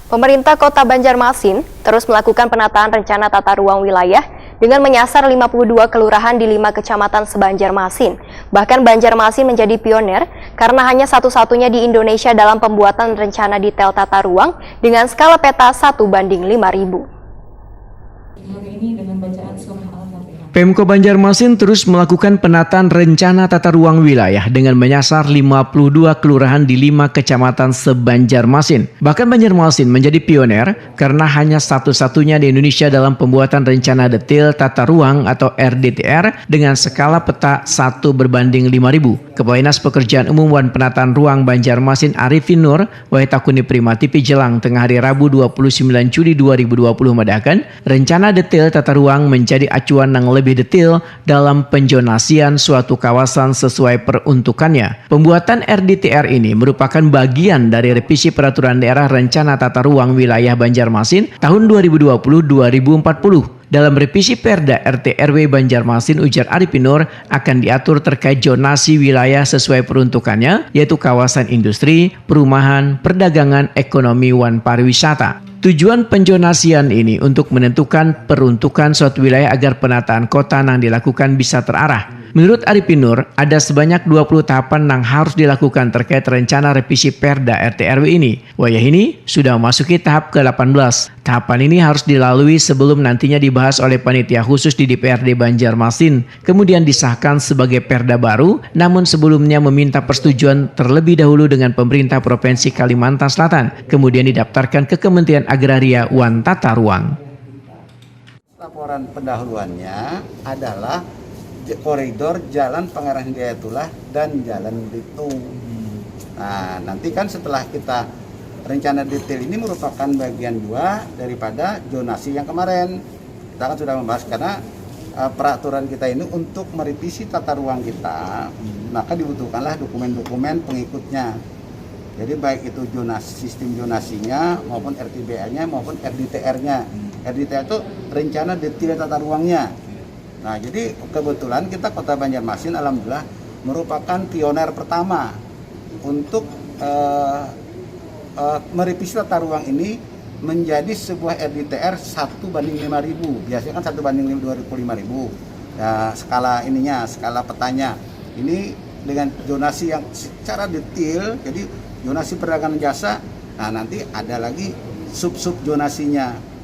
Pemerintah Kota Banjarmasin terus melakukan penataan rencana tata ruang wilayah dengan menyasar 52 kelurahan di 5 kecamatan se-Banjarmasin. Bahkan Banjarmasin menjadi pionir karena hanya satu-satunya di Indonesia dalam pembuatan rencana detail tata ruang dengan skala peta 1:5000. Pemko Banjarmasin terus melakukan penataan rencana tata ruang wilayah dengan menyasar 52 kelurahan di 5 kecamatan se-Banjarmasin. Bahkan Banjarmasin menjadi pionir karena hanya satu-satunya di Indonesia dalam pembuatan rencana detail tata ruang atau RDTR dengan skala peta 1:5000. Kepala Dinas Pekerjaan Umum dan Penataan Ruang Banjarmasin Arifin Nur, Wahitakuni Prima TV Jelang tengah hari Rabu 29 Juli 2020 mengatakan rencana detail tata ruang menjadi acuan yang lebih detail dalam penjonasian suatu kawasan sesuai peruntukannya. Pembuatan RDTR ini merupakan bagian dari revisi Peraturan Daerah Rencana Tata Ruang Wilayah Banjarmasin tahun 2020-2040. Dalam revisi Perda RT RW Banjarmasin, ujar Arifin Nur, akan diatur terkait zonasi wilayah sesuai peruntukannya, yaitu kawasan industri, perumahan, perdagangan, ekonomi, dan pariwisata. Tujuan penjonasian ini untuk menentukan peruntukan suatu wilayah agar penataan kota yang dilakukan bisa terarah. Menurut Arifin Nur, ada sebanyak 20 tahapan yang harus dilakukan terkait rencana revisi Perda RT RW ini. Wilayah ini sudah memasuki tahap ke-18. Tahapan ini harus dilalui sebelum nantinya dibahas oleh panitia khusus di DPRD Banjarmasin, kemudian disahkan sebagai Perda baru, namun sebelumnya meminta persetujuan terlebih dahulu dengan pemerintah Provinsi Kalimantan Selatan, kemudian didaftarkan ke Kementerian Agraria dan Tata Ruang. Laporan pendahuluannya adalah koridor Jalan Pangeran Hidayatullah dan Jalan Belitung. Nah, nanti kan setelah kita rencana detail ini merupakan bagian 2 daripada zonasi yang kemarin. Kita kan sudah membahas karena peraturan kita ini untuk merevisi tata ruang kita, maka dibutuhkanlah dokumen-dokumen pengikutnya. Jadi baik itu sistem zonasinya maupun RTBA-nya maupun RDTR-nya. RDTR itu rencana detail tata ruangnya. Nah, jadi kebetulan kita Kota Banjarmasin alhamdulillah merupakan pioner pertama untuk merevisi tata ruang ini menjadi sebuah RDTR 1:5000. Biasanya kan 1:25.000. Ya, skala petanya. Ini dengan zonasi yang secara detail, jadi zonasi perdagangan jasa. Nah, nanti ada lagi sub-sub zonasinya.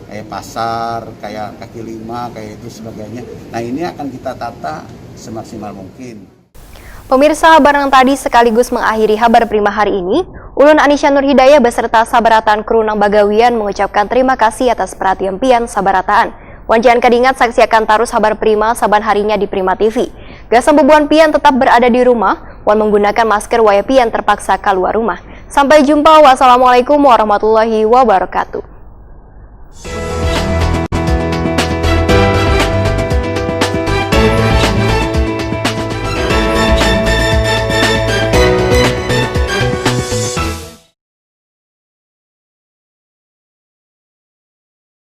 Kayak pasar, kayak kaki lima, kayak itu sebagainya. Nah, ini akan kita tata semaksimal mungkin. Pemirsa, kabar yang tadi sekaligus mengakhiri Kabar Prima hari ini. Ulun Anisha Nur Hidayah beserta sabaratan kru Nang Bagawian mengucapkan terima kasih atas perhatian pian sabarataan. Wanjian kadingat saksiakan tarus Kabar Prima saban harinya di Prima TV. Gasam bebuan pian tetap berada di rumah, wan menggunakan masker waya pian terpaksa keluar rumah. Sampai jumpa, wassalamualaikum warahmatullahi wabarakatuh.